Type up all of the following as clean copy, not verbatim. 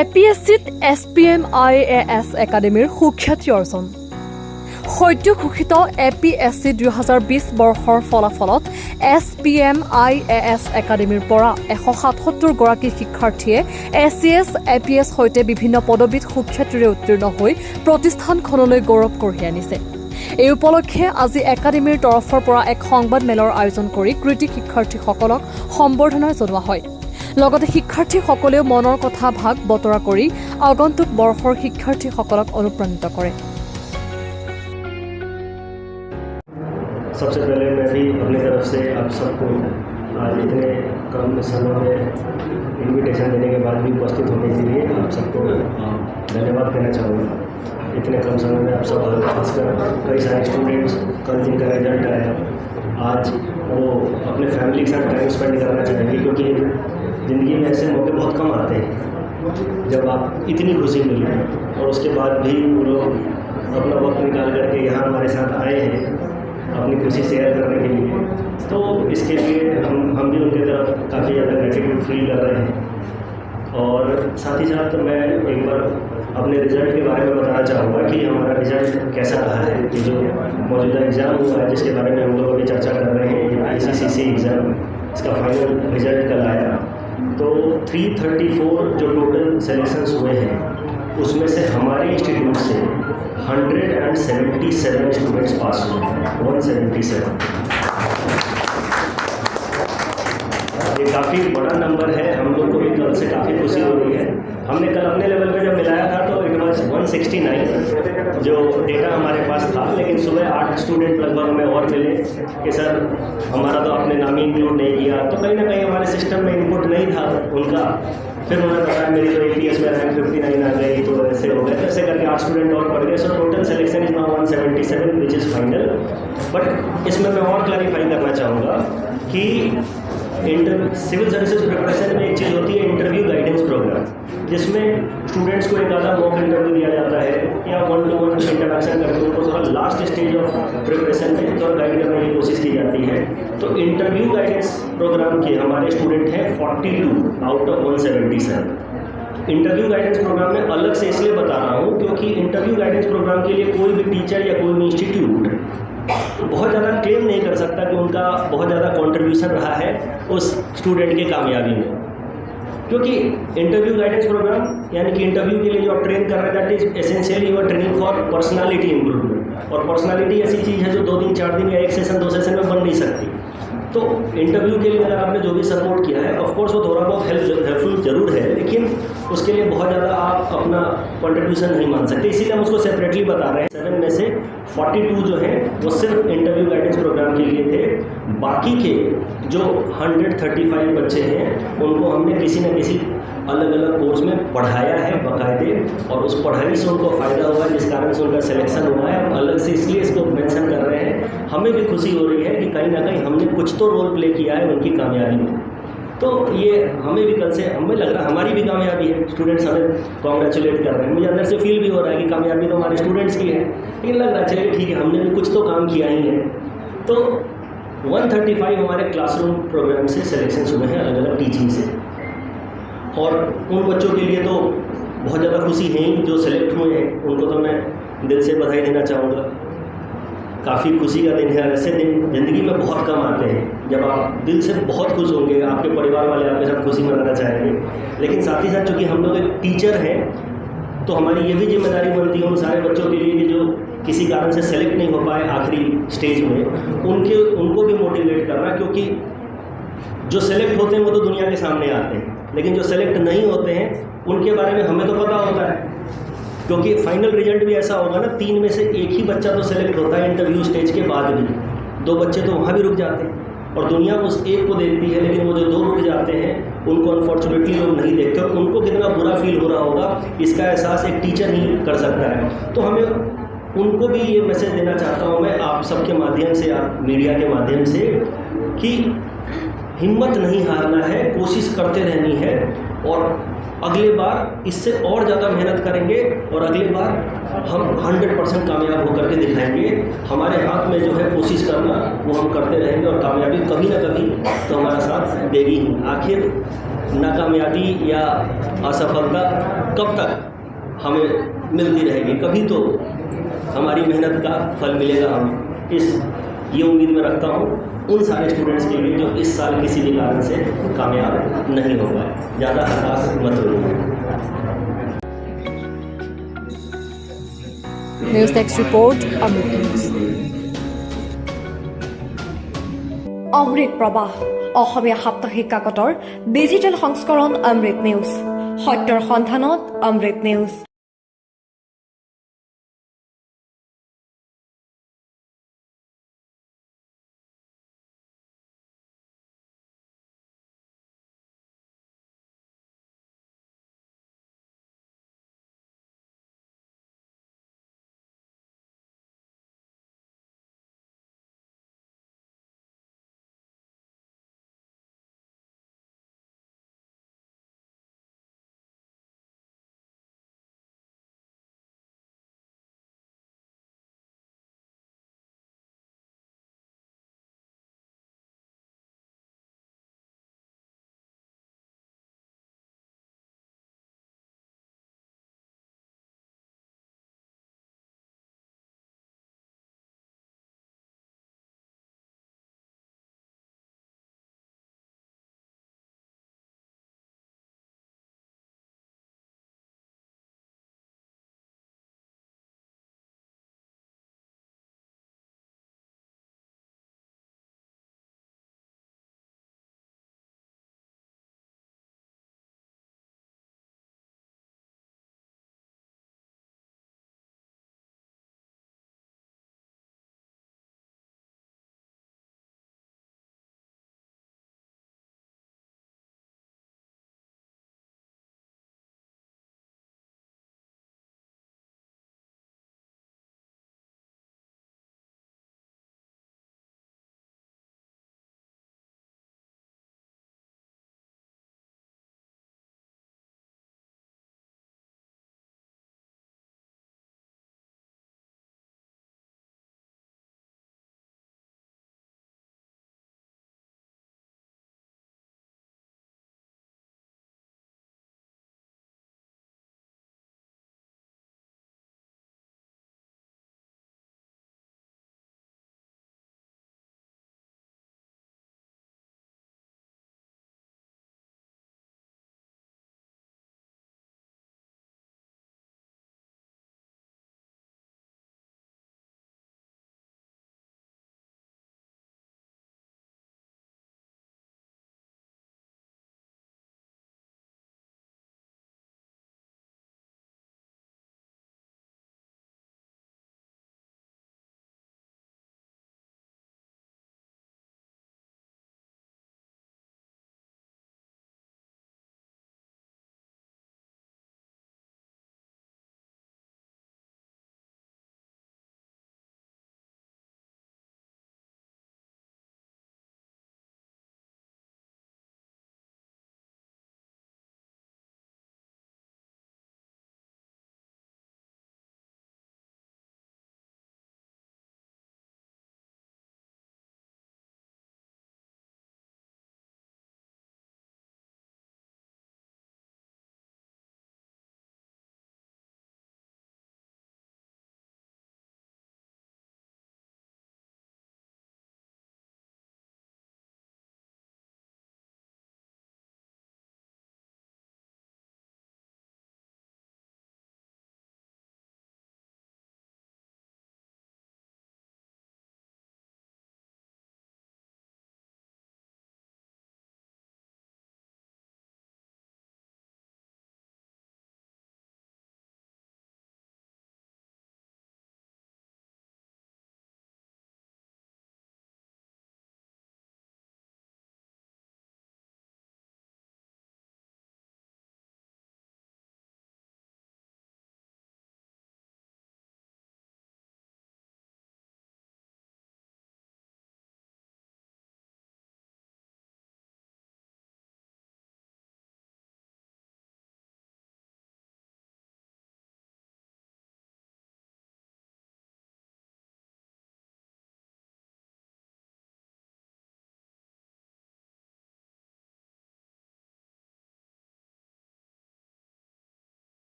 APSCত SPM IAS একাডেমীৰ সুখ্যাতি অৰ্জন। সদ্য ঘোষিত APSC 2020 বৰ্ষৰ ফলাফলত SPM IAS একাডেমীৰ পৰা 177 গৰাকী শিক্ষাৰ্থীয়ে ACS, APS সৈতে বিভিন্ন পদবীত সুখ্যাতিৰে উত্তীৰ্ণ হৈ প্ৰতিষ্ঠানখনলৈ গৌৰৱ কঢ়িয়াই আনিছে। এই উপলক্ষে আজি একাডেমীৰ তৰফৰ পৰা এক সংবাদ মেলৰ আয়োজন কৰি কৃতি শিক্ষাৰ্থীসকলক সম্বৰ্ধনা জনোৱা হয়। লগতে শিক্ষাৰ্থীসকলেও মনৰ কথা ভাগ বতৰা কৰি আগন্তুক বৰ্ষৰ শিক্ষাৰ্থীসকলক অনুপ্ৰাণিত কৰে। सबसे पहले मैं भी अपनी तरफ से आप सबको आज इतने कम समय में इनविटेशन देने के बाद भी उपस्थित होने के लिए आप सबको धन्यवाद कहना चाहूँगा। इतने कम समय में आप सब खासकर कई सारे स्टूडेंट्स कल जिनका रिजल्ट आया आज वो अपने फैमिली के साथ टाइम स्पेंड करना चाहेंगे, क्योंकि ज़िंदगी में ऐसे मौके बहुत कम आते हैं जब आप इतनी खुशी मिली और उसके बाद भी वो लोग अपना वक्त निकाल करके यहाँ हमारे साथ आए हैं अपनी खुशी शेयर करने के लिए। तो इसके लिए हम भी उनकी तरफ काफ़ी ज़्यादा ग्रेटिट्यूड फील कर रहे हैं। और साथ ही साथ मैं एक बार अपने रिज़ल्ट के बारे में बताना चाहूँगा कि हमारा रिज़ल्ट कैसा रहा है। कि जो मौजूदा एग्ज़ाम हुआ है जिसके बारे में हम लोग अभी चर्चा कर रहे हैं, ICCC एग्ज़ाम, इसका फाइनल रिज़ल्ट कल आया। तो 334 जो टोटल सेलेक्शंस हुए हैं उसमें से हमारे इंस्टीट्यूट से 177 स्टूडेंट्स पास हुए, 177। ये काफ़ी बड़ा नंबर है, हम लोग को भी कल से काफ़ी खुशी हो रही है। हमने कल अपने लेवल पे जब मिलाया था तो इट वॉज 169 जो डेटा हमारे पास था, लेकिन सुबह 8 स्टूडेंट लगभग हमें और मिले कि सर हमारा तो आपने नाम ही इंक्लूड नहीं किया। तो कहीं ना कहीं हमारे सिस्टम में इनपुट नहीं था उनका। फिर उन्होंने बताया मेरी तो APS में रैंक 59 आ गई, तो ऐसे हो गए, ऐसे करके 8 स्टूडेंट और पढ़ गए। So total selection is now 177 which is final. But इसमें मैं और क्लैरिफाई करना चाहूँगा कि सिविल सर्विसेज प्रिपरेशन में एक चीज़ होती है इंटरव्यू गाइडेंस प्रोग्राम, जिसमें स्टूडेंट्स को एक आधा मॉक इंटरव्यू दिया जाता है या 1-to-1 इंटरेक्शन करके उनको थोड़ा लास्ट स्टेज ऑफ प्रिपरेशन में थोड़ा गाइड करने की कोशिश की जाती है। तो इंटरव्यू गाइडेंस प्रोग्राम के हमारे स्टूडेंट हैं 42 out of 177। Interview guidance program में अलग से इसलिए बता रहा हूँ क्योंकि इंटरव्यू गाइडेंस प्रोग्राम के लिए कोई भी टीचर या कोई भी इंस्टीट्यूट बहुत ज़्यादा क्लेम नहीं कर सकता कि उनका बहुत ज़्यादा कंट्रीब्यूशन रहा है उस स्टूडेंट के कामयाबी में, क्योंकि इंटरव्यू गाइडेंस प्रोग्राम यानी कि इंटरव्यू के लिए जो आप ट्रेन कर रहे हैं that is essentially you are training for personality improvement. और पर्सनालिटी ऐसी चीज़ है जो 2 दिन 4 दिन या 1 सेशन 2 सेशन में बन नहीं सकती। तो इंटरव्यू के लिए अगर आपने जो भी सपोर्ट किया है ऑफकोर्स वो थोड़ा बहुत हेल्पफुल जरूर है, लेकिन उसके लिए बहुत ज़्यादा आप अपना कंट्रीब्यूशन नहीं मान सकते। इसीलिए हम उसको सेपरेटली बता रहे हैं। 7 में से 42 जो हैं वो सिर्फ इंटरव्यू गाइडेंस प्रोग्राम के लिए थे। बाकी के जो 135 बच्चे हैं उनको हमने किसी न किसी अलग अलग कोर्स में पढ़ाया है बाकायदे, और उस पढ़ाई से उनको फ़ायदा हुआ है जिस कारण से उनका सिलेक्शन हुआ है। हम अलग से इसलिए इसको मेंशन कर रहे हैं। हमें भी खुशी हो रही है कि कहीं ना कहीं हमने कुछ तो रोल प्ले किया है उनकी कामयाबी में। तो ये हमें भी कल से हमें लग रहा है हमारी भी कामयाबी है। स्टूडेंट्स हमें कॉन्ग्रेचुलेट कर रहे हैं, मुझे अंदर से फील भी हो रहा है कि कामयाबी तो हमारे स्टूडेंट्स की है, लेकिन लग रहा है चलिए ठीक है हमने भी कुछ तो काम किया ही है। तो 135 हमारे क्लासरूम प्रोग्राम से सिलेक्शन हुए हैं अलग अलग टीचिंग से, और उन बच्चों के लिए तो बहुत ज़्यादा खुशी है ही जो सेलेक्ट हुए हैं, उनको तो मैं दिल से बधाई देना चाहूँगा। काफ़ी खुशी का दिन है। ऐसे दिन ज़िंदगी में बहुत कम आते हैं जब आप दिल से बहुत खुश होंगे, आपके परिवार वाले आपके साथ खुशी मनाना चाहेंगे। लेकिन साथ ही साथ चूँकि हम लोग एक टीचर हैं तो हमारी ये भी जिम्मेदारी बनती है उन सारे बच्चों के लिए कि जो किसी कारण से सेलेक्ट नहीं हो पाए आखिरी स्टेज में, उनको भी मोटिवेट करना, क्योंकि जो सेलेक्ट होते हैं वो तो दुनिया के सामने आते हैं, लेकिन जो सेलेक्ट नहीं होते हैं उनके बारे में हमें तो पता होता है, क्योंकि फाइनल रिजल्ट भी ऐसा होगा ना 3 में से 1 ही बच्चा तो सेलेक्ट होता है इंटरव्यू स्टेज के बाद भी। 2 बच्चे तो वहाँ भी रुक जाते हैं और दुनिया उस एक को देखती है, लेकिन वो जो 2 रुक जाते हैं उनको अनफॉर्चुनेटली लोग नहीं देखते। और उनको कितना बुरा फील हो रहा होगा इसका एहसास एक टीचर ही कर सकता है। तो हमें उनको भी ये मैसेज देना चाहता हूँ मैं आप सबके माध्यम से, आप मीडिया के माध्यम से, कि हिम्मत नहीं हारना है, कोशिश करते रहनी है, और अगले बार इससे और ज़्यादा मेहनत करेंगे और अगली बार हम 100% कामयाब होकर के दिखाएंगे। हमारे हाथ में जो है कोशिश करना वो हम करते रहेंगे और कामयाबी कभी ना कभी तो हमारा साथ देगी। आखिर नाकामयाबी या असफलता कब तक हमें मिलती रहेगी, कभी तो हमारी मेहनत का फल मिलेगा। हम ये उम्मीद में रखता हूँ उन सारे स्टूडेंट्स के लिए जो इस साल किसी भी कारण से कामयाब नहीं हो पाए। ज़्यादा हताश मत होइए। নিউজ ডেস্ক ৰিপৰ্ট অমৃত নিউজ। অমৃত প্ৰবাহ অসমীয়া সাপ্তাহিক কাকতৰ ডিজিটেল সংস্কৰণ অমৃত নিউজ, সত্যৰ সন্ধানত অমৃত নিউজ।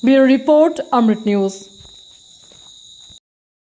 ব্যুৰো ৰিপৰ্ট অমৃত নিউজ।